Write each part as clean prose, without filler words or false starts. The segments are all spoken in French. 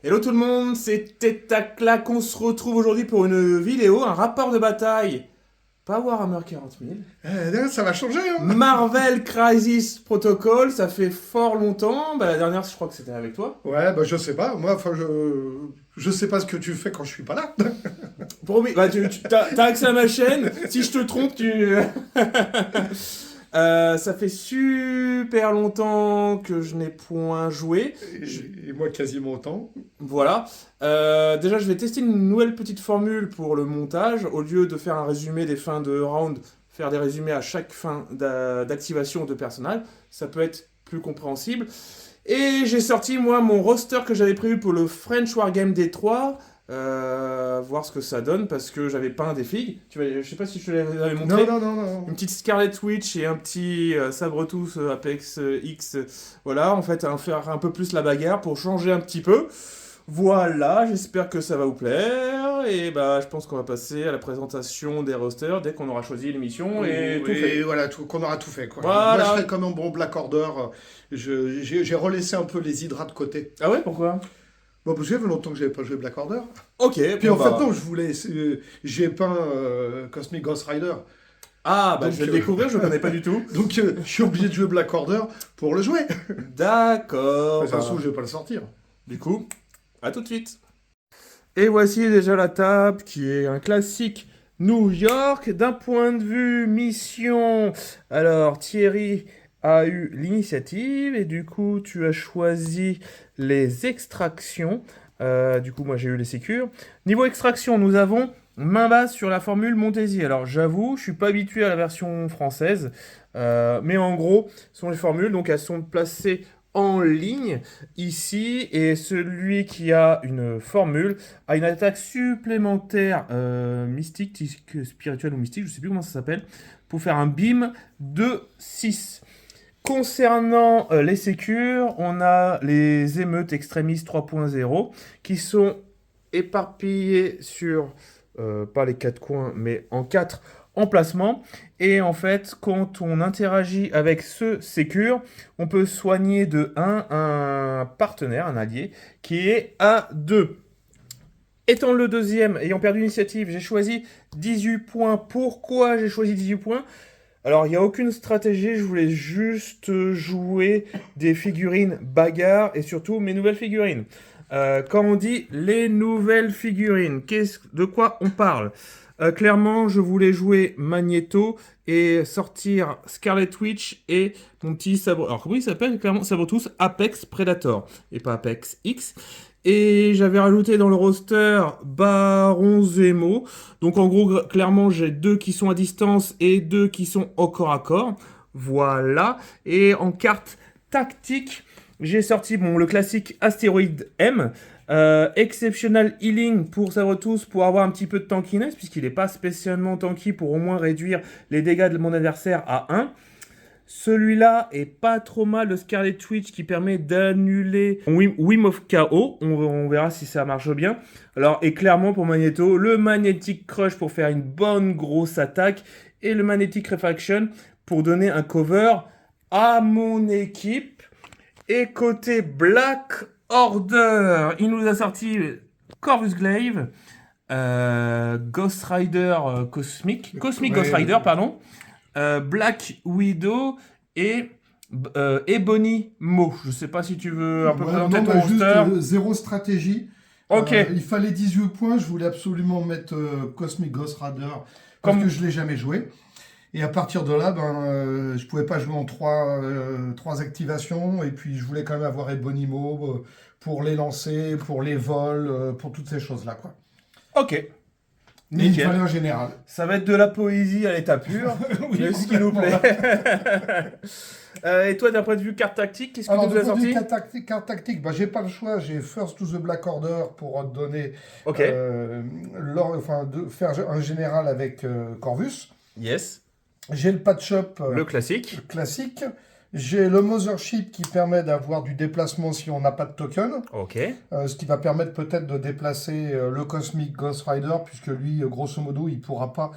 Hello tout le monde, c'est Tétaclac, on se retrouve aujourd'hui pour une vidéo, un rapport de bataille. Pas Warhammer 40 000. Ça va changer, hein. Marvel Crisis Protocol, ça fait fort longtemps. Bah, la dernière, je crois que c'était avec toi. Ouais, bah je sais pas. Moi, enfin, je sais pas ce que tu fais quand je suis pas là. Promis, bah, t'as accès à ma chaîne. Si je te trompe, tu. Ça fait super longtemps que je n'ai point joué. Et moi, quasiment autant. Voilà. Déjà, je vais tester une nouvelle petite formule pour le montage. Au lieu de faire un résumé des fins de round, faire des résumés à chaque fin d'activation de personnage. Ça peut être plus compréhensible. Et j'ai sorti, moi, mon roster que j'avais prévu pour le French Wargame D3. Voir ce que ça donne parce que j'avais peint des figues. Je sais pas si je te l'avais Non, montré. non, non, non. Une petite Scarlet Witch et un petit Sabretooth Apex X. Voilà, en fait, faire un peu plus la bagarre pour changer un petit peu. Voilà, j'espère que ça va vous plaire. Et bah, je pense qu'on va passer à la présentation des rosters dès qu'on aura choisi l'émission et tout fait. Et voilà, qu'on aura tout fait, quoi. Moi, je Voilà. serais comme un bon Black Order. J'ai relaissé un peu les hydras de côté. Ah ouais, pourquoi? Bon, parce que ça fait longtemps que j'avais pas joué Black Order. Ok, Puis bon en fait, bah. non, j'ai peint Cosmic Ghost Rider. Ah bah, Donc, je vais le découvrir, je le connais pas du tout. donc je suis obligé de jouer Black Order pour le jouer. D'accord. Mais ça se Bah, trouve, je vais pas le sortir. du coup, à tout de suite. Et voici déjà la table qui est un classique New York d'un point de vue mission. Alors Thierry a eu l'initiative et du coup tu as choisi les extractions. Du coup moi j'ai eu les sécures. Niveau extraction nous avons main basse sur la formule Montésy. Alors j'avoue je suis pas habitué à la version française. Mais en gros ce sont les formules donc elles sont placées en ligne ici et celui qui a une formule a une attaque supplémentaire mystique, spirituelle ou mystique, je sais plus comment ça s'appelle, pour faire un beam de 6. Concernant les sécures, on a les émeutes extrémistes 3.0 qui sont éparpillées sur, pas les quatre coins, mais en 4 emplacements. Et en fait, quand on interagit avec ce sécure, on peut soigner de 1 un partenaire, un allié, qui est à 2. Étant le deuxième, ayant perdu l'initiative, j'ai choisi 18 points. Pourquoi j'ai choisi 18 points? Alors, il n'y a aucune stratégie, je voulais juste jouer des figurines bagarre et surtout mes nouvelles figurines. Quand on dit les nouvelles figurines, de quoi on parle? Clairement, je voulais jouer Magneto et sortir Scarlet Witch et mon petit sabre. Alors, comment il s'appelle clairement? Sabretooth Apex Predator et pas Apex X. Et j'avais rajouté dans le roster Baron Zemo. Donc en gros, clairement, j'ai 2 qui sont à distance et 2 qui sont au corps à corps. Voilà. Et en carte tactique, j'ai sorti le classique Astéroïde M. Exceptional Healing pour Sabretooth pour avoir un petit peu de tankiness, puisqu'il n'est pas spécialement tanky pour au moins réduire les dégâts de mon adversaire à 1. Celui-là est pas trop mal, le Scarlet Witch qui permet d'annuler Wim of KO. On verra si ça marche bien. Alors, et clairement pour Magneto, le Magnetic Crush pour faire une bonne grosse attaque et le Magnetic Refraction pour donner un cover à mon équipe. Et côté Black Order, il nous a sorti Corvus Glaive, Ghost Rider Cosmic Ghost Rider, pardon. Black Widow et Ebony Maw. Je sais pas si tu veux un peu présenter ton juste roster. zéro stratégie. Ok. Il fallait 18 points. Je voulais absolument mettre Cosmic Ghost Rider parce Comme- que je ne l'ai jamais joué. Et à partir de là, je pouvais pas jouer en trois activations. Et puis, je voulais quand même avoir Ebony Maw pour les lancer, pour les vols, pour toutes ces choses-là, quoi. Ok. Et il me Nickel. fallait un général. Ça va être de la poésie à l'état pur. Oui, C'est ce qui nous plaît. Et toi, d'un point de vue carte tactique, qu'est-ce que Alors, tu de nous as point de vue sorti? carte tactique, j'ai pas le choix. J'ai First to the Black Order pour donner, Ok. faire un général avec Corvus. Yes. J'ai le patch-up Le classique. classique. J'ai le Mothership qui permet d'avoir du déplacement si on n'a pas de token. Ok. Ce qui va permettre peut-être de déplacer le Cosmic Ghost Rider, puisque lui, grosso modo, il ne pourra pas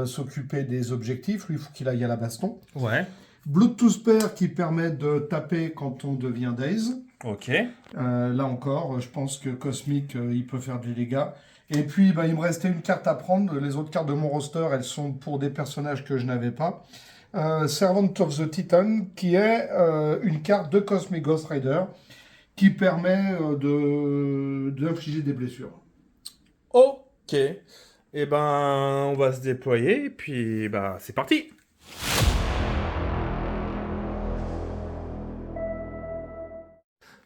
s'occuper des objectifs. Lui, il faut qu'il aille à la baston. Ouais. Blood to Spare qui permet de taper quand on devient Daze. Ok. Là encore, je pense que Cosmic, il peut faire des dégâts. Et puis, bah, il me restait une carte à prendre. Les autres cartes de mon roster, elles sont pour des personnages que je n'avais pas. Servant of the Titan, qui est une carte de Cosmic Ghost Rider, qui permet d'infliger des blessures. Ok. Eh ben, on va se déployer, et puis, bah, c'est parti.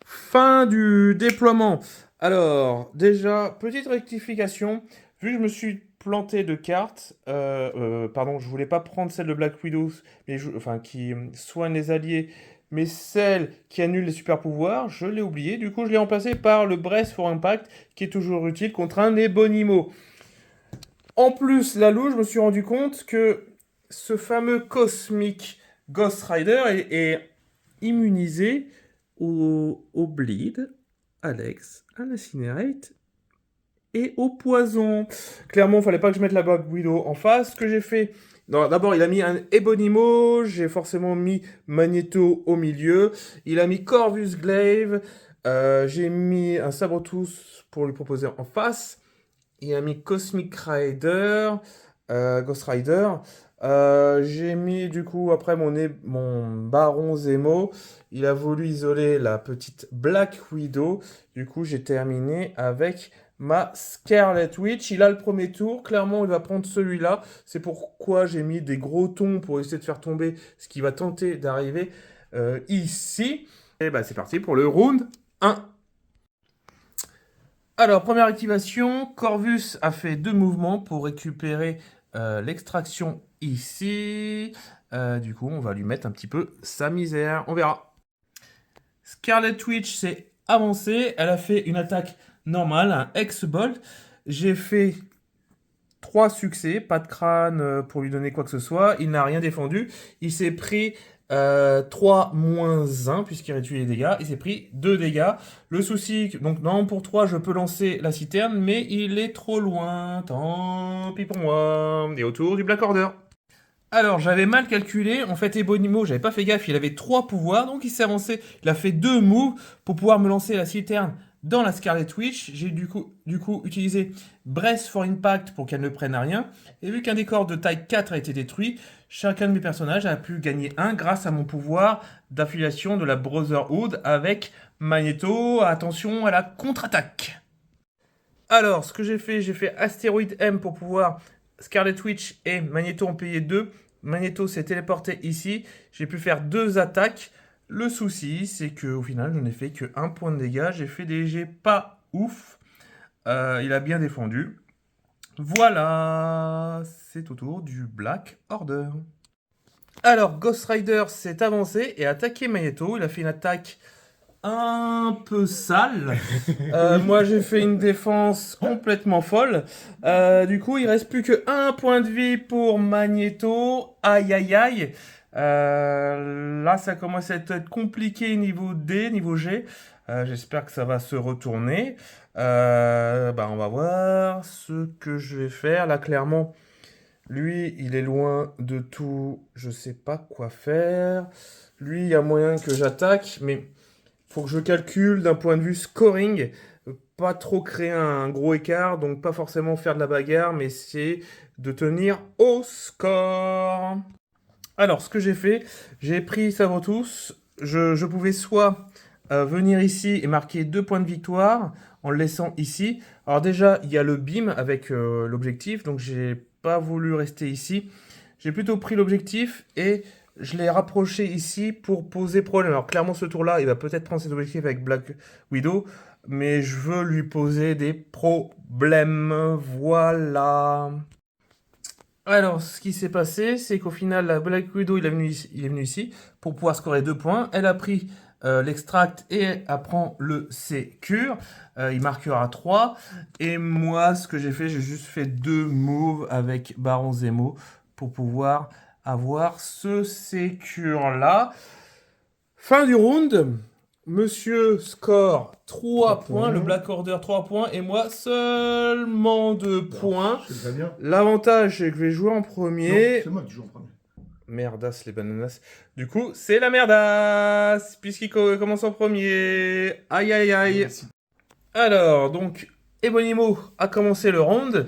Fin du déploiement. Alors, déjà, petite rectification. Vu que je me suis planté de cartes, pardon, je voulais pas prendre celle de Black Widow, mais enfin, qui soigne les alliés, mais celle qui annule les super pouvoirs, je l'ai oublié. Du coup, je l'ai remplacé par le Brace for Impact, qui est toujours utile contre un Ebonimo. En plus, là où je me suis rendu compte que ce fameux Cosmic Ghost Rider est immunisé au bleed, Alex, à l'incinerate et au poison. Clairement, il fallait pas que je mette la Black Widow en face. Ce que j'ai fait, d'abord, il a mis un Ebonimo, j'ai forcément mis Magneto au milieu. Il a mis Corvus Glaive, j'ai mis un Sabre-Tous pour lui proposer en face. Il a mis Cosmic Rider, Ghost Rider. J'ai mis du coup après mon Baron Zemo. Il a voulu isoler la petite Black Widow. Du coup, j'ai terminé avec ma Scarlet Witch. Il a le premier tour. Clairement, il va prendre celui-là. C'est pourquoi j'ai mis des gros tons pour essayer de faire tomber ce qui va tenter d'arriver ici. Et bah, c'est parti pour le round 1. Alors, première activation, Corvus a fait 2 mouvements pour récupérer l'extraction ici. Du coup, on va lui mettre un petit peu sa misère. On verra. Scarlet Witch s'est avancée. Elle a fait une attaque normale, un X-Bolt. J'ai fait 3 succès, pas de crâne pour lui donner quoi que ce soit. Il n'a rien défendu. Il s'est pris 3-1 puisqu'il réduit les dégâts. Il s'est pris 2 dégâts. Le souci, donc non, pour 3, je peux lancer la citerne, mais il est trop loin. Tant pis pour moi. Et autour du Black Order. Alors, j'avais mal calculé. En fait, Ebonimo, j'avais pas fait gaffe, il avait 3 pouvoirs, donc il s'est avancé. Il a fait 2 moves pour pouvoir me lancer la citerne dans la Scarlet Witch. J'ai du coup utilisé Brace for Impact pour qu'elle ne prenne à rien. Et vu qu'un décor de taille 4 a été détruit, chacun de mes personnages a pu gagner 1 grâce à mon pouvoir d'affiliation de la Brotherhood avec Magneto. Attention à la contre-attaque. Alors, ce que j'ai fait Astéroid M pour pouvoir Scarlet Witch et Magneto ont payé 2. Magneto s'est téléporté ici. J'ai pu faire 2 attaques. Le souci, c'est qu'au final, je n'ai fait que 1 point de dégâts. J'ai fait des jets pas ouf. Il a bien défendu. Voilà, c'est au tour du Black Order. Alors, Ghost Rider s'est avancé et a attaqué Magneto. Il a fait une attaque un peu sale. Moi, j'ai fait une défense complètement folle. Du coup, il reste plus que 1 point de vie pour Magneto. Aïe, aïe, aïe. Là, ça commence à être compliqué niveau D, niveau G. J'espère que ça va se retourner. Bah, on va voir ce que je vais faire. Là, clairement, lui, il est loin de tout. Je sais pas quoi faire. Lui, il y a moyen que j'attaque, mais faut que je calcule d'un point de vue scoring, pas trop créer un gros écart, donc pas forcément faire de la bagarre, mais essayer de tenir au score. Alors, ce que j'ai fait, j'ai pris Sabre-Tous. Je pouvais soit venir ici et marquer 2 points de victoire en le laissant ici. Alors déjà, il y a le beam avec l'objectif, donc j'ai pas voulu rester ici. J'ai plutôt pris l'objectif et je l'ai rapproché ici pour poser problème. Alors clairement, ce tour-là, il va peut-être prendre cet objectif avec Black Widow, mais je veux lui poser des problèmes. Voilà. Alors, ce qui s'est passé, c'est qu'au final, la Black Widow, il est venu ici pour pouvoir scorer 2 points. Elle a pris l'extract et elle prend le sécure. Il marquera 3. Et moi, ce que j'ai fait, j'ai juste fait 2 moves avec Baron Zemo pour pouvoir avoir ce sécure-là. Fin du round. Monsieur score 3 points, le Black Order 3 points, et moi seulement 2 points. C'est très bien. L'avantage, c'est que je vais jouer en Non, premier. c'est moi qui joue en premier. Merdas les bananas. Du coup, c'est la merdasse, puisqu'il commence en premier. Aïe aïe aïe. Alors, donc, Ebonimo a commencé le round.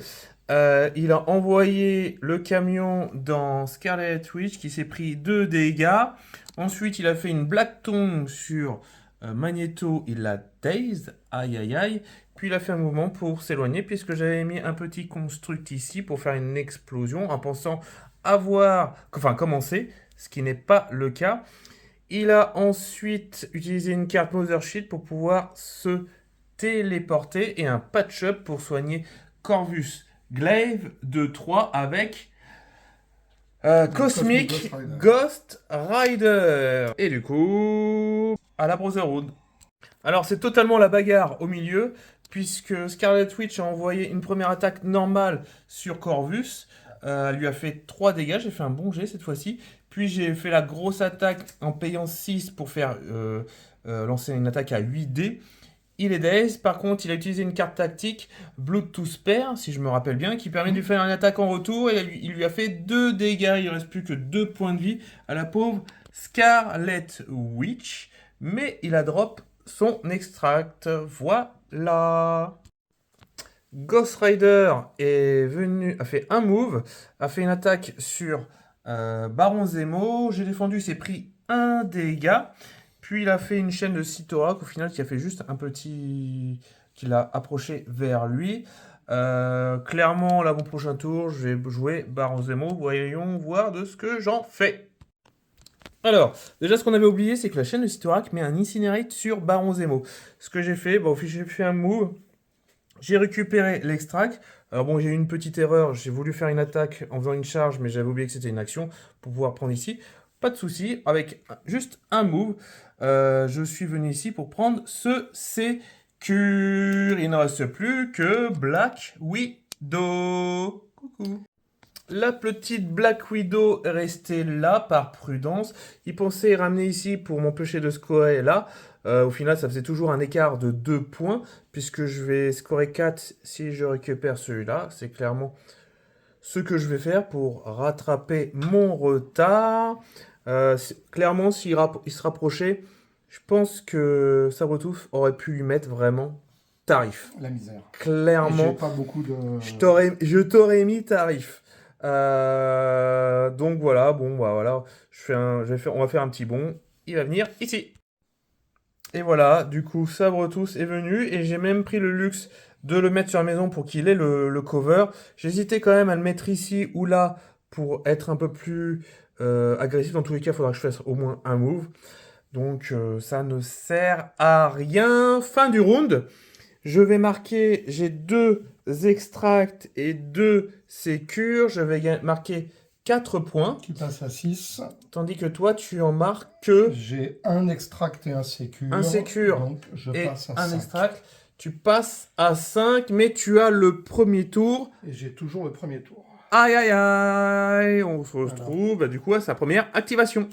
Il a envoyé le camion dans Scarlet Witch qui s'est pris 2 dégâts. Ensuite, il a fait une Black Tongue sur Magneto. Il l'a dazed. Aïe aïe aïe. Puis il a fait un mouvement pour s'éloigner puisque j'avais mis un petit construct ici pour faire une explosion en pensant commencer, ce qui n'est pas le cas. Il a ensuite utilisé une carte Mothership pour pouvoir se téléporter et un patch-up pour soigner Corvus Glaive de 3 avec Cosmic Ghost Rider. Et du coup, à la Brotherhood. Alors c'est totalement la bagarre au milieu, puisque Scarlet Witch a envoyé une première attaque normale sur Corvus. Elle lui a fait 3 dégâts, j'ai fait un bon jet cette fois-ci. Puis j'ai fait la grosse attaque en payant 6 pour faire lancer une attaque à 8D. Il est dazed, par contre il a utilisé une carte tactique, Blood to Spare, si je me rappelle bien, qui permet de lui faire une attaque en retour, et il lui a fait 2 dégâts, il ne reste plus que 2 points de vie à la pauvre Scarlet Witch, mais il a drop son extract, voilà. Ghost Rider a fait un move, a fait une attaque sur Baron Zemo, j'ai défendu, il s'est pris 1 dégât. Puis il a fait une chaîne de Cyttorak, au final, qui a fait juste un petit... qu'il a approché vers lui. Clairement, là, mon prochain tour, je vais jouer Baron Zemo. Voyons voir de ce que j'en fais. Alors, déjà, ce qu'on avait oublié, c'est que la chaîne de Cyttorak met un Incinerate sur Baron Zemo. Ce que j'ai fait, j'ai fait un move. J'ai récupéré l'extract. Alors bon, j'ai eu une petite erreur. J'ai voulu faire une attaque en faisant une charge, mais j'avais oublié que c'était une action pour pouvoir prendre ici. Pas de souci, avec juste un move, je suis venu ici pour prendre ce sécure. Il ne reste plus que Black Widow. Coucou. La petite Black Widow est restée là par prudence. Il pensait ramener ici pour m'empêcher de scorer là. Au final, ça faisait toujours un écart de 2 points, puisque je vais scorer 4 si je récupère celui-là. C'est clairement ce que je vais faire pour rattraper mon retard. Clairement, s'il se rapprochait, je pense que Sabretooth aurait pu lui mettre vraiment tarif. La misère. Clairement, J'ai pas beaucoup de... je t'aurais mis tarif. Donc voilà, bon, bah voilà, on va faire un petit bond. Il va venir ici. Et voilà, du coup, Sabretooth est venu et j'ai même pris le luxe de le mettre sur la maison pour qu'il ait le cover. J'hésitais quand même à le mettre ici ou là pour être un peu plus agressif. Dans tous les cas, il faudra que je fasse au moins un move. Donc ça ne sert à rien. Fin du round. Je vais marquer, j'ai 2 extracts et 2 sécures. Je vais marquer 4 points. Qui passe à 6. Tandis que toi, tu en marques que... J'ai un extract et un sécure. Un sécure donc je et passe à un 5. extract. Tu passes à 5, mais tu as le premier tour. Et j'ai toujours le premier tour. Aïe aïe aïe. On se retrouve du coup à sa première activation.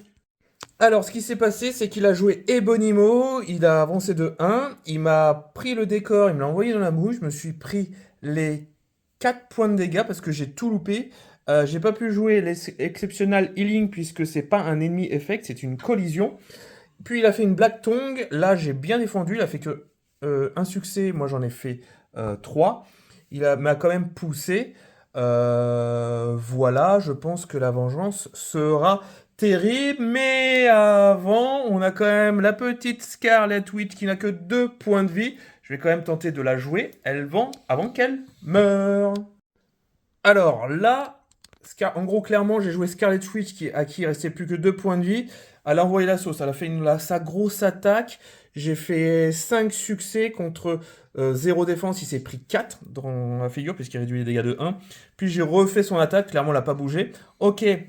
Alors, ce qui s'est passé, c'est qu'il a joué Ebonimo, il a avancé de 1, il m'a pris le décor, il me l'a envoyé dans la bouche, je me suis pris les 4 points de dégâts parce que j'ai tout loupé. J'ai pas pu jouer l'exceptional healing puisque c'est pas un ennemi effect, c'est une collision. Puis il a fait une Black Tongue, là j'ai bien défendu, il a fait que un succès, moi j'en ai fait 3. Il m'a quand même poussé. Voilà, je pense que la vengeance sera terrible, mais avant, on a quand même la petite Scarlet Witch qui n'a que 2 points de vie. Je vais quand même tenter de la jouer, elle vend avant qu'elle meure. Alors là, en gros, clairement, j'ai joué Scarlet Witch à qui il restait plus que 2 points de vie. Elle a envoyé la sauce, elle a fait sa grosse attaque. J'ai fait 5 succès contre 0 défense, il s'est pris 4 dans la figure puisqu'il réduit les dégâts de 1. Puis j'ai refait son attaque, clairement elle n'a pas bougé. Ok, elle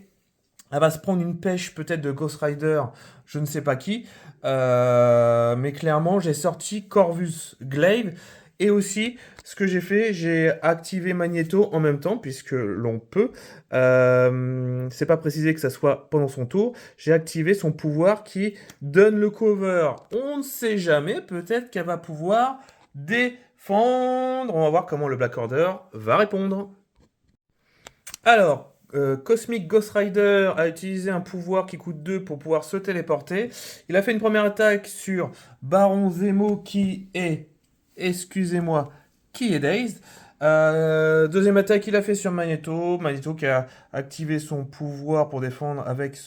va se prendre une pêche peut-être de Ghost Rider, je ne sais pas qui. Mais clairement j'ai sorti Corvus Glaive. Et aussi, ce que j'ai fait, j'ai activé Magneto en même temps, puisque l'on peut. C'est pas précisé que ça soit pendant son tour. J'ai activé son pouvoir qui donne le cover. On ne sait jamais, peut-être qu'elle va pouvoir défendre. On va voir comment le Black Order va répondre. Alors, Cosmic Ghost Rider a utilisé un pouvoir qui coûte 2 pour pouvoir se téléporter. Il a fait une première attaque sur Baron Zemo qui est, excusez-moi, qui est dazed. Deuxième attaque, il a fait sur Magneto. Magneto qui a activé son pouvoir pour défendre avec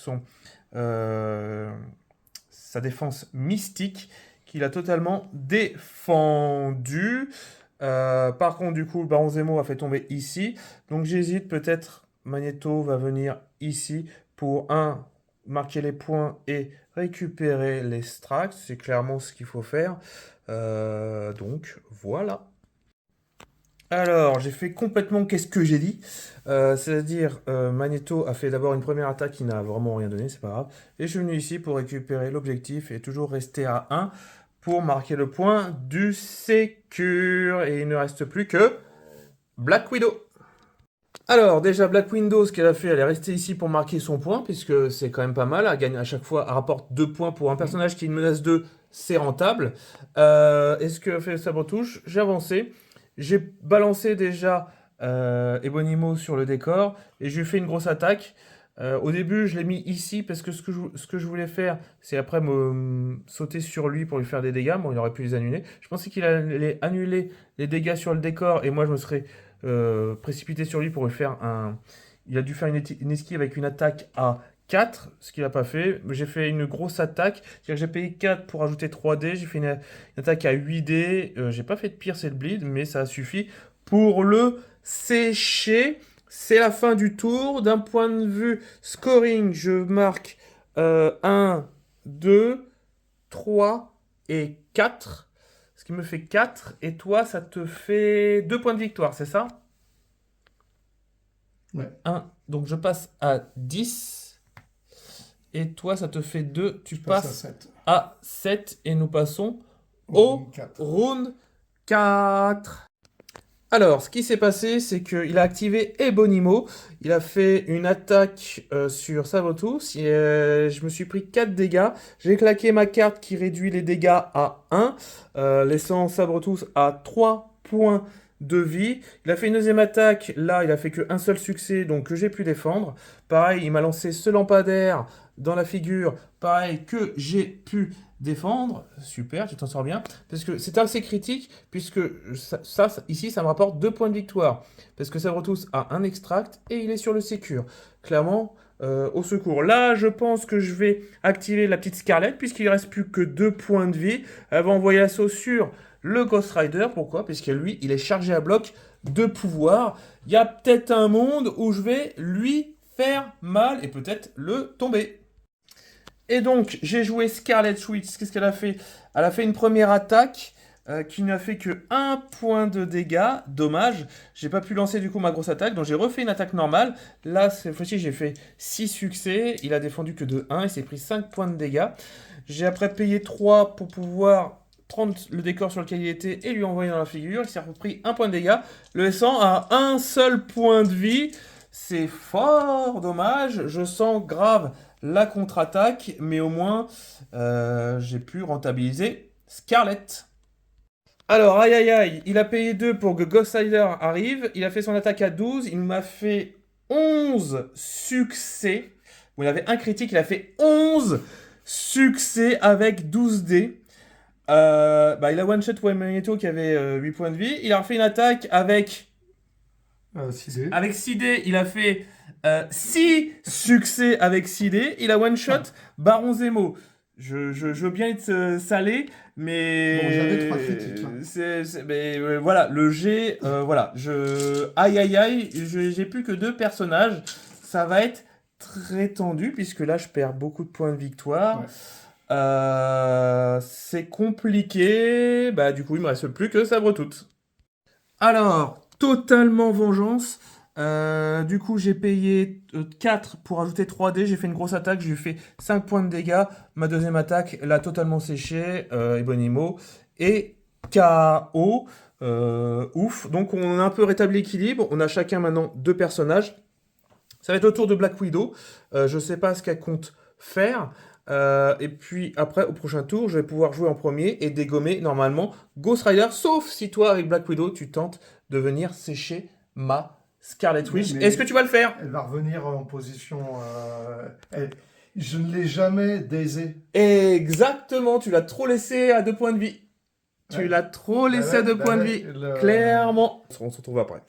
sa défense mystique, qu'il a totalement défendu. Par contre, du coup, le Baron Zemo a fait tomber ici. Donc j'hésite, peut-être Magneto va venir ici pour marquer les points et récupérer les Strax. C'est clairement ce qu'il faut faire. Donc voilà. Alors, j'ai fait complètement qu'est-ce que j'ai dit. C'est-à-dire, Magneto a fait d'abord une première attaque qui n'a vraiment rien donné, c'est pas grave. Et je suis venu ici pour récupérer l'objectif et toujours rester à 1 pour marquer le point du Sécure. Et il ne reste plus que Black Widow. Alors, déjà, Black Widow, ce qu'elle a fait, elle est restée ici pour marquer son point, puisque c'est quand même pas mal. Elle gagne à chaque fois, elle rapporte 2 points pour un personnage qui est une menace 2, c'est rentable. Est-ce que fait ça retouche? J'ai avancé. J'ai balancé déjà Ebonimo sur le décor et je lui ai fait une grosse attaque. Au début, je l'ai mis ici parce que ce que je voulais faire, c'est après sauter sur lui pour lui faire des dégâts. Bon, il aurait pu les annuler. Je pensais qu'il allait annuler les dégâts sur le décor et moi, je me serais précipité sur lui pour lui faire un... Il a dû faire une esquive avec une attaque à 4, ce qu'il n'a pas fait. J'ai fait une grosse attaque, c'est-à-dire que j'ai payé 4 pour ajouter 3D, j'ai fait une attaque à 8D, j'ai pas fait de pire, c'est le bleed, mais ça a suffi pour le sécher. C'est la fin du tour. D'un point de vue scoring, je marque 1, 2, 3 et 4, ce qui me fait 4, et toi ça te fait 2 points de victoire, c'est ça? Ouais. 1, donc je passe à 10. Et toi, ça te fait 2. Tu passes à 7. Et nous passons au round 4. Alors, ce qui s'est passé, c'est qu'il a activé Ebonimo. Il a fait une attaque sur Sabotus. Et, je me suis pris 4 dégâts. J'ai claqué ma carte qui réduit les dégâts à 1, laissant Sabotus à 3 points de vie. Il a fait une deuxième attaque. Là, il a fait qu'un seul succès, donc que j'ai pu défendre. Pareil, il m'a lancé ce lampadaire dans la figure. Pareil, que j'ai pu défendre. Super, tu t'en sors bien. Parce que c'est assez critique, puisque ici, ça me rapporte 2 points de victoire. Parce que Sabotus a un extract et il est sur le Sécure. Clairement, au secours. Là, je pense que je vais activer la petite Scarlett, puisqu'il ne reste plus que 2 points de vie. Elle va envoyer l'assaut sur le Ghost Rider. Pourquoi? Parce que lui, il est chargé à bloc de pouvoir. Il y a peut-être un monde où je vais lui faire mal et peut-être le tomber. Et donc, j'ai joué Scarlet Witch. Qu'est-ce qu'elle a fait? Elle a fait une première attaque qui n'a fait que 1 point de dégâts. Dommage. J'ai pas pu lancer du coup ma grosse attaque. Donc, j'ai refait une attaque normale. Là, cette fois-ci, j'ai fait 6 succès. Il a défendu que de 1. Il s'est pris 5 points de dégâts. J'ai après payé 3 pour pouvoir prendre le décor sur lequel il était et lui envoyer dans la figure. Il s'est repris 1 point de dégâts, le laissant à un seul point de vie. C'est fort dommage. Je sens grave la contre-attaque, mais au moins j'ai pu rentabiliser Scarlett. Alors, aïe aïe aïe, il a payé 2 pour que Ghost Rider arrive. Il a fait son attaque à 12. Il m'a fait 11 succès. Bon, il avait un critique, il a fait 11 succès avec 12 dés. Il a one-shot Magneto qui avait 8 points de vie. Il a refait une attaque avec 6 dés. Avec 6 dés, il a fait 6 succès avec 6 dés. Il a one-shot Baron Zemo. Je veux bien être salé, mais... Bon, j'avais 3 critiques. Mais voilà, le G... voilà, aïe aïe aïe, j'ai plus que 2 personnages. Ça va être très tendu, puisque là, je perds beaucoup de points de victoire. Ouais. C'est compliqué. Du coup, il me reste plus que Sabretooth. Alors, totalement vengeance. Du coup, j'ai payé 4 pour ajouter 3D. J'ai fait une grosse attaque. J'ai fait 5 points de dégâts. Ma deuxième attaque l'a totalement séché. Ebonimo. Et KO. Ouf. Donc, on a un peu rétabli l'équilibre. On a chacun maintenant 2 personnages. Ça va être au tour de Black Widow. Je ne sais pas ce qu'elle compte faire. Et puis après, au prochain tour, je vais pouvoir jouer en premier et dégommer normalement Ghost Rider. Sauf si toi, avec Black Widow, tu tentes de venir sécher ma Scarlet Witch. Mais- Est-ce que tu vas le faire? Elle va revenir en position. Je ne l'ai jamais daisé. Exactement, tu l'as trop laissé à 2 points de vie. Tu Ouais. l'as trop laissé à 2 Bah points de ouais, vie. Clairement. Clairement. On se retrouve après.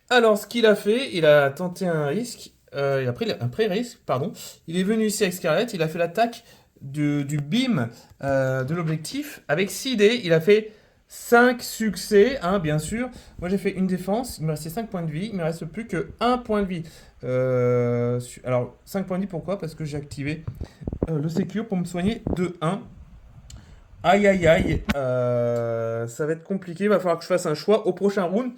Alors, ce qu'il a fait, il a tenté un risque. Il a pris un pré-risque, pardon. Il est venu ici avec Scarlet, il a fait l'attaque du beam de l'objectif. Avec 6 dés, il a fait 5 succès, hein, bien sûr. Moi, j'ai fait une défense, il me restait 5 points de vie. Il ne me reste plus que 1 point de vie. Alors, 5 points de vie, pourquoi? Parce que j'ai activé le Secure pour me soigner de 1. Aïe, aïe, aïe. Ça va être compliqué, il va falloir que je fasse un choix au prochain round.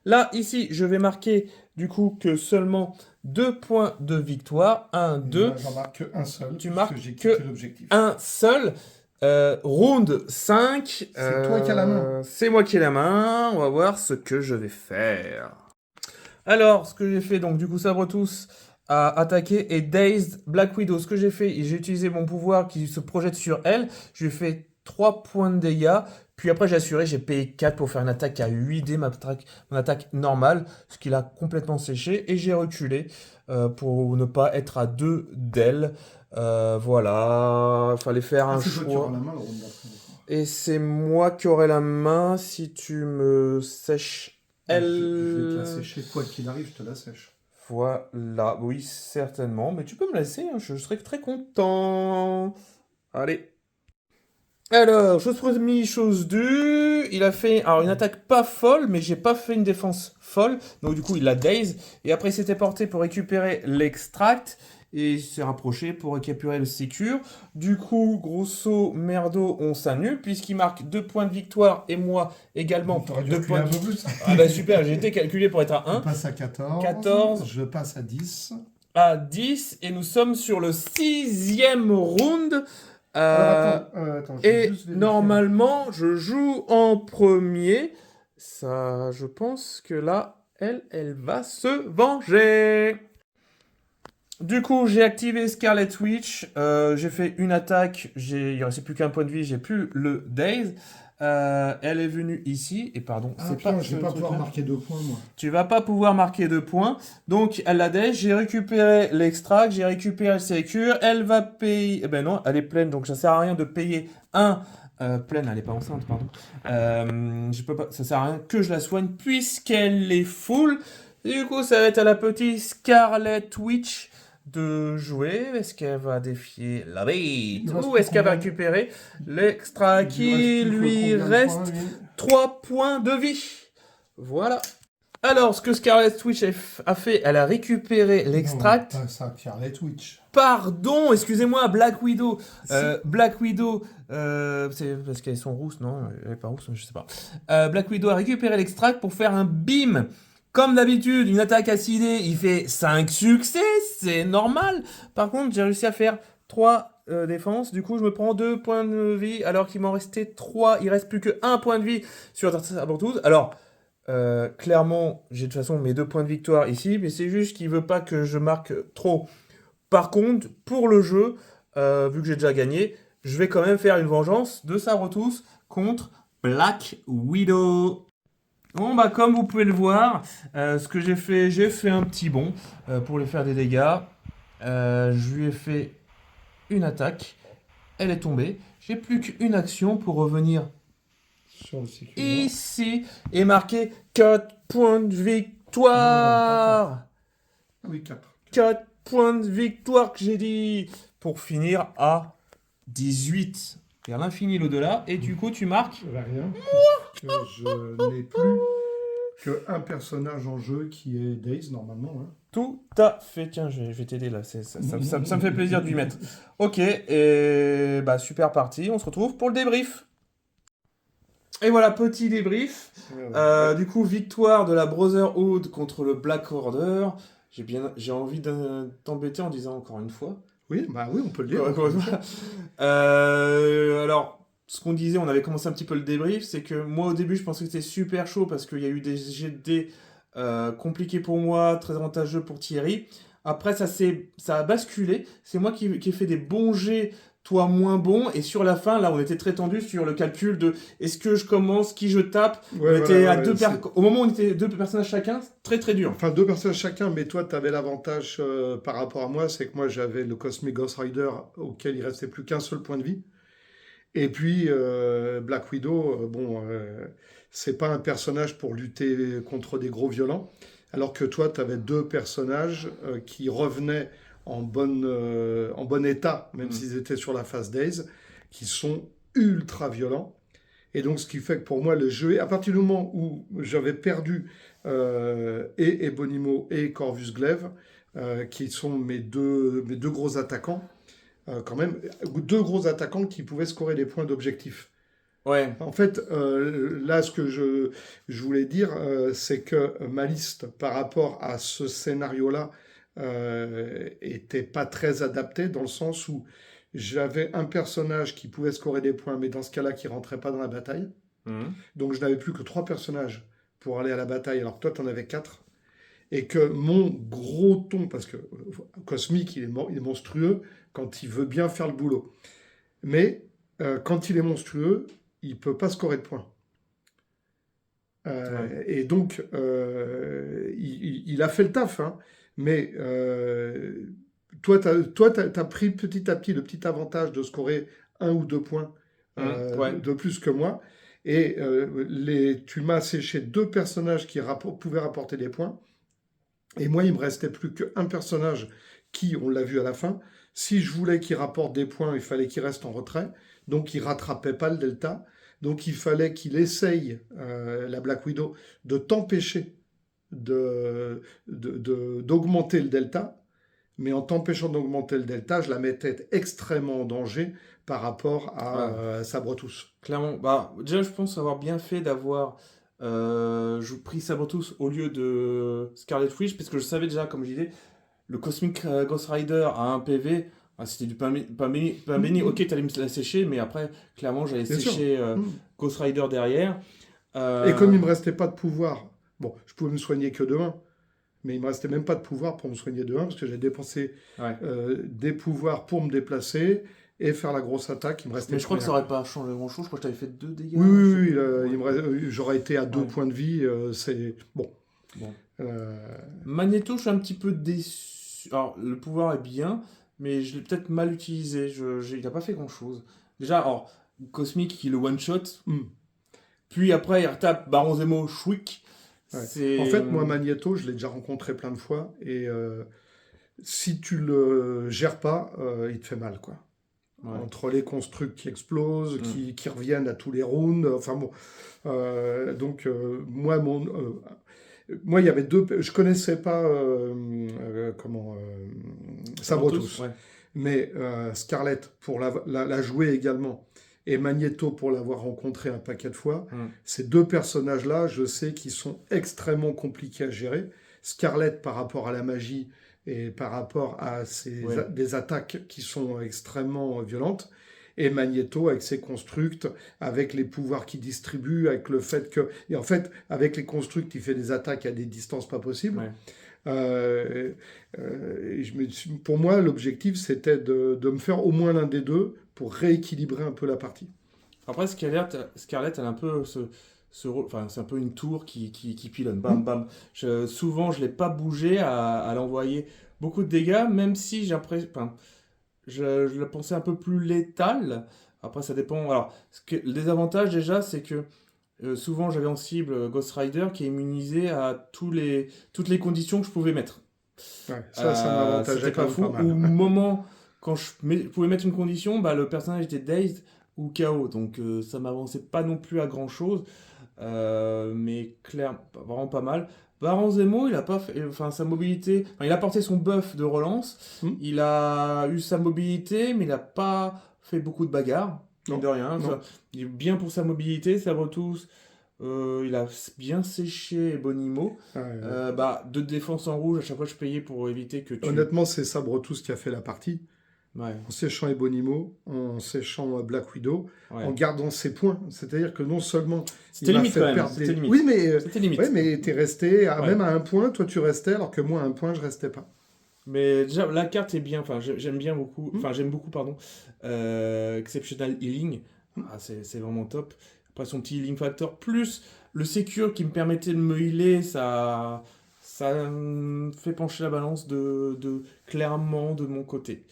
Là, ici, je vais marquer du coup que seulement 2 points de victoire. 1, 2. Moi, j'en marque un seul. Tu puisque marques j'ai que quitté l'objectif. Un seul. Round 5. C'est toi qui as la main. C'est moi qui ai la main. On va voir ce que je vais faire. Alors, ce que j'ai fait, donc du coup, Sabre tous a attaqué et Dazed Black Widow. Ce que j'ai fait, j'ai utilisé mon pouvoir qui se projette sur elle. Je lui ai fait 3 points de dégâts. Puis après, j'ai assuré, j'ai payé 4 pour faire une attaque à 8 dés, mon attaque normale, ce qui l'a complètement séché. Et j'ai reculé pour ne pas être à 2 d'elle. Voilà, fallait faire un C'est toi qui auras choix. la main, le round d'après. Et c'est moi qui aurai la main si tu me sèches Je elle. vais te la sécher, quoi qu'il arrive, je te la sèche. Voilà, oui, certainement. Mais tu peux me laisser, hein, je serai très content. Allez. Alors, chose promise, chose due. Il a fait une attaque pas folle, mais j'ai pas fait une défense folle. Donc, du coup, il a daze. Et après, il s'était porté pour récupérer l'extract. Et il s'est rapproché pour récupérer le secure. Du coup, grosso merdo, on s'annule, puisqu'il marque 2 points de victoire. Et moi également, T'aurais dû 2 reculer points un de... peu plus. Ah bah super, j'ai été calculé pour être à Je 1. passe à 14. 14. Je passe à 10. À 10. Et nous sommes sur le 6e round. Alors, attends, je vais Et juste vérifier. normalement, je joue en premier. Ça, je pense que là, elle va se venger. Du coup, j'ai activé Scarlet Witch. J'ai fait une attaque. Il ne restait plus qu'un point de vie. J'ai plus le Daze. Elle est venue ici. Et pardon, Ah, c'est putain, pas je vais ce pas pouvoir truc-là. marquer 2 points, moi. Tu vas pas pouvoir marquer 2 points. Donc, elle la daze. J'ai récupéré l'extract. J'ai récupéré le secure. Elle va payer. Eh ben non, elle est pleine. Donc, ça sert à rien de payer un. Pleine, elle est pas enceinte, pardon. Je peux pas. Ça sert à rien que je la soigne puisqu'elle est full. Du coup, ça va être à la petite Scarlet Witch de jouer. Est-ce qu'elle va défier la bête Il reste ou plus est-ce qu'elle va combien récupérer l'extra Il qui reste plus que lui combien de reste points, lui 3 points de vie. Voilà. Alors, ce que Scarlet Witch a fait, elle a récupéré l'extract. Non, pas ça, Scarlet Witch. Pardon, excusez-moi, Black Widow. Si. Black Widow, c'est parce qu'elles sont rousses, non? Elle est pas rousse, je sais pas. Black Widow a récupéré l'extract pour faire un beam. Comme d'habitude, une attaque acidée, il fait 5 succès, c'est normal. Par contre, j'ai réussi à faire 3 défenses. Du coup, je me prends 2 points de vie alors qu'il m'en restait 3. Il reste plus que 1 point de vie sur Sabre-Tooth. Alors, clairement, j'ai de toute façon mes 2 points de victoire ici, mais c'est juste qu'il veut pas que je marque trop. Par contre, pour le jeu, vu que j'ai déjà gagné, je vais quand même faire une vengeance de Sabre-Tooth contre Black Widow. Bon, bah, comme vous pouvez le voir, ce que j'ai fait un petit bond pour lui faire des dégâts. Je lui ai fait une attaque. Elle est tombée. J'ai plus qu'une action pour revenir Sur le secure. ici et marquer 4 points de victoire. Ah oui, 4. 4 points de victoire que j'ai dit pour finir à 18. Vers l'infini l'au-delà. Et du coup, tu marques. Rien. Que je n'ai plus qu'un personnage en jeu qui est Daze, normalement. Hein. Tout à fait. Tiens, je vais t'aider là. Ça me fait plaisir de lui mettre. Ok. Et bah, super parti. On se retrouve pour le débrief. Et voilà, petit débrief. Du coup, victoire de la Brotherhood contre le Black Order. J'ai envie de t'embêter en disant encore une fois. Oui, bah oui, on peut le dire. Alors, ce qu'on disait, on avait commencé un petit peu le débrief, c'est que moi au début je pensais que c'était super chaud parce qu'il y a eu des GD compliqués pour moi, très avantageux pour Thierry. Après ça a basculé, c'est moi qui ai fait des bons jets toi moins bon. Et sur la fin, là, on était très tendu sur le calcul de est-ce que je commence, qui je tape. Ouais, On était voilà, à ouais, au moment où on était 2 personnages chacun, très très dur. Enfin, 2 personnages chacun, mais toi, tu avais l'avantage par rapport à moi, c'est que moi, j'avais le Cosmic Ghost Rider auquel il restait plus qu'un seul point de vie. Et puis, Black Widow, c'est pas un personnage pour lutter contre des gros violents, alors que toi, tu avais 2 personnages qui revenaient en bon état, même Mm. s'ils étaient sur la phase Days, qui sont ultra violents. Et donc, ce qui fait que pour moi, le jeu, à partir du moment où j'avais perdu et Ebonimo et Corvus Glaive, qui sont mes deux gros attaquants, quand même, 2 gros attaquants qui pouvaient scorer des points d'objectif. Ouais, En fait, là, ce que je voulais dire, c'est que ma liste, par rapport à ce scénario-là, était pas très adaptée, dans le sens où j'avais un personnage qui pouvait scorer des points, mais dans ce cas-là, qui rentrait pas dans la bataille. Mhm. Donc, je n'avais plus que 3 personnages pour aller à la bataille, alors que toi, tu en avais 4. Et que mon gros ton, parce que Cosmic, il est monstrueux quand il veut bien faire le boulot. Mais quand il est monstrueux, il peut pas scorer de points. Ouais. Et donc, il a fait le taf, hein, mais toi, t'as pris petit à petit le petit avantage de scorer 1 ou 2 points Ouais. de plus que moi. Et tu m'as séché 2 personnages qui pouvaient rapporter des points. Et moi, il me restait plus qu'un personnage qui, on l'a vu à la fin, si je voulais qu'il rapporte des points, il fallait qu'il reste en retrait. Donc, il rattrapait pas le delta. Donc, il fallait qu'il essaye, la Black Widow, de t'empêcher d'augmenter le delta. Mais en t'empêchant d'augmenter le delta, je la mettais extrêmement en danger par rapport à Ouais. Sabretooth. Clairement. Bah, déjà, je pense avoir bien fait d'avoir pris Sabertooth au lieu de Scarlet Witch, parce que je savais déjà, comme je disais, le Cosmic Ghost Rider à 1 PV, ah, c'était du pain béni. Ok, t'allais me la sécher, mais après, clairement, j'allais Bien sûr. sécher Ghost Rider derrière. Et comme il Euh, me restait pas de pouvoir, bon, je pouvais me soigner que de 1, mais il me restait même pas de pouvoir pour me soigner de 1, parce que j'ai dépensé ouais. des pouvoirs pour me déplacer et faire la grosse attaque. Il me restait Mais je crois plus que ça rien. aurait pas changé grand-chose. Je crois que t'avais fait 2 dégâts. Oui, Je oui, sais oui, plus. Ouais. j'aurais été à 2 Ouais. points de vie. C'est bon. Bon. Euh, Magneto, je suis un petit peu déçu. Alors, le pouvoir est bien, mais je l'ai peut-être mal utilisé. Il n'a pas fait grand-chose. Déjà, alors, Cosmic, il le one-shot. hmm, Puis après, il retape Baron Zemo, Chouic. ouais. En C'est. fait, moi, Magneto, je l'ai déjà rencontré plein de fois, et si tu le gères pas, il te fait mal, quoi. Ouais. Entre les constructs qui explosent, Mm. qui reviennent à tous les rounds. Enfin bon. Donc, moi, il y avait 2. Je connaissais pas Sabertooth, Sabretooth, ouais. mais Scarlett pour la jouer également, et Magneto pour l'avoir rencontré un paquet de fois. Mm. Ces 2 personnages-là, je sais qu'ils sont extrêmement compliqués à gérer. Scarlett par rapport à la magie et par rapport à Ouais. des attaques qui sont extrêmement violentes. Et Magneto avec ses constructs, avec les pouvoirs qu'il distribue, avec le fait que... Et en fait, avec les constructs, il fait des attaques à des distances pas possibles. Ouais. Pour moi, l'objectif, c'était de me faire au moins l'un des deux pour rééquilibrer un peu la partie. Après, Scarlett, elle a un peu ce rôle. Enfin, c'est un peu une tour qui pilonne. Bam, Hmm. bam. Souvent, je ne l'ai pas bougé à l'envoyer beaucoup de dégâts, même si j'ai l'impression. Enfin, je le pensais un peu plus létal. Après, ça dépend. Alors, le désavantage déjà, c'est que souvent j'avais en cible Ghost Rider qui est immunisé à toutes les conditions que je pouvais mettre. Ouais, ça m'avantageait C'était quand pas même fou. pas Au mal. moment, quand pouvais mettre une condition, bah, le personnage était dazed ou KO. Donc ça m'avançait pas non plus à grand chose. Mais clair, vraiment pas mal. Baron Zemo, il a pas fait, enfin sa mobilité, enfin, il a porté son buff de relance, Hmm. il a eu sa mobilité, mais il n'a pas fait beaucoup de bagarres, mine Non, de rien. non. Il est bien pour sa mobilité, Sabretooth, il a bien séché Bonimo. Bah, 2 défenses en rouge, à chaque fois je payais pour éviter que tu. Honnêtement, c'est Sabretooth qui a fait la partie. Ouais, En séchant Ebonimo, en séchant Black Widow, ouais. en gardant ses points. C'est-à-dire que non seulement C'était il m'a limite fait quand même, perdre c'était des... limite. Oui, mais C'était limite. ouais, mais t'es resté Ouais. même à 1 point, toi tu restais, alors que moi à 1 point je restais pas. Mais déjà, la carte est bien, enfin, j'aime bien beaucoup, enfin, j'aime beaucoup, pardon, Exceptional Healing. Ah, c'est vraiment top. Après, son petit healing factor, plus le secure qui me permettait de me healer, ça me fait pencher la balance clairement de mon côté.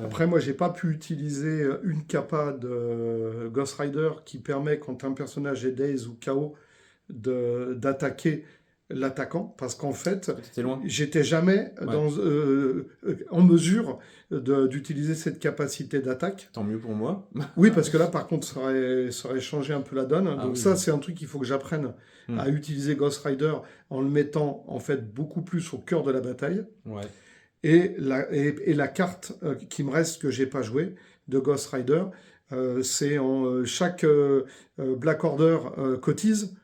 Après, moi, j'ai pas pu utiliser une capa de Ghost Rider qui permet, quand un personnage est daze ou KO, d'attaquer l'attaquant, parce qu'en fait, T'étais loin. j'étais jamais Ouais. en mesure d'utiliser cette capacité d'attaque. Tant mieux pour moi. Oui, parce que là, par contre, ça aurait changé un peu la donne. Ah Donc oui, ça, oui. c'est un truc qu'il faut que j'apprenne Hmm. à utiliser Ghost Rider en le mettant, en fait, beaucoup plus au cœur de la bataille. Ouais. Et la carte qui me reste, que j'ai pas joué, de Ghost Rider, c'est chaque Black Order cotise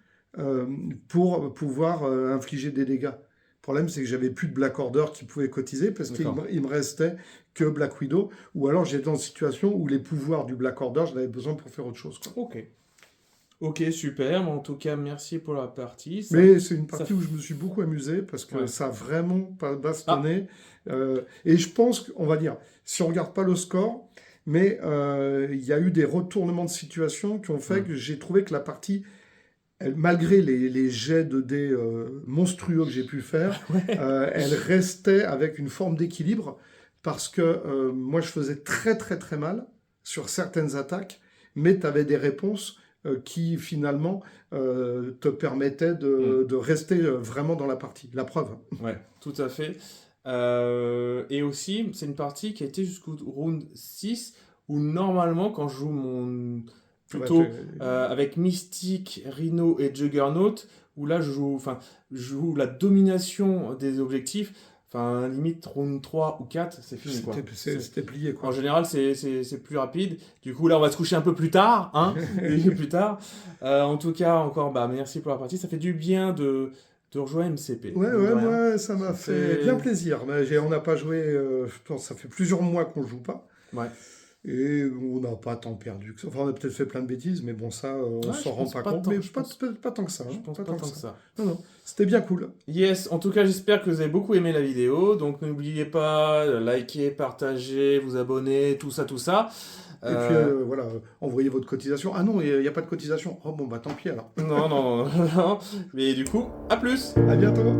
pour pouvoir infliger des dégâts. Le problème, c'est que j'avais plus de Black Order qui pouvaient cotiser parce qu'il D'accord. il me restait que Black Widow, ou alors j'étais dans une situation où les pouvoirs du Black Order, j'en avais besoin pour faire autre chose, quoi. Ok. Ok, super. Mais en tout cas, merci pour la partie. Mais c'est une partie ça- où je me suis beaucoup amusé parce que Ouais. ça a vraiment pas bastonné. Et je pense qu'on va dire, si on regarde pas le score, mais il y a eu des retournements de situation qui ont fait Mm. que j'ai trouvé que la partie, malgré les jets de dés monstrueux que j'ai pu faire, Ouais. elle restait avec une forme d'équilibre parce que moi je faisais très très très mal sur certaines attaques, mais tu avais des réponses qui finalement te permettaient de rester vraiment dans la partie. La preuve. Ouais, tout à fait. Et aussi, c'est une partie qui a été jusqu'au round 6, où normalement, quand je joue plutôt Ouais, avec Mystique, Rhino et Juggernaut, où là je joue la domination des objectifs, enfin limite round 3 ou 4, c'est fini quoi. c'était plié, En quoi. général, c'est plus rapide. Du coup, là, on va se coucher un peu plus tard, hein, et plus tard. En tout cas, encore, bah, merci pour la partie. Ça fait du bien de rejoindre MCP. Ouais, mine de ouais, rien. moi, ça m'a fait C'est- bien plaisir. Mais on n'a pas joué, je pense, ça fait plusieurs mois qu'on joue pas. Ouais. Et on n'a pas tant perdu que ça. Enfin, on a peut-être fait plein de bêtises, mais bon, ça, on Ouais, s'en je rend pense pas pas compte. tant, Mais je pas, pense- pas tant que ça. Je Hein, pense pas pas tant que tant que ça. ça. Non, non, c'était bien cool. Yes, en tout cas, j'espère que vous avez beaucoup aimé la vidéo. Donc, n'oubliez pas de liker, partager, vous abonner, tout ça, tout ça. Et puis, voilà, envoyez votre cotisation. Ah non, il n'y a pas de cotisation. Oh bon, bah tant pis alors. Non, non, non, non, non. Mais du coup, à plus! À bientôt!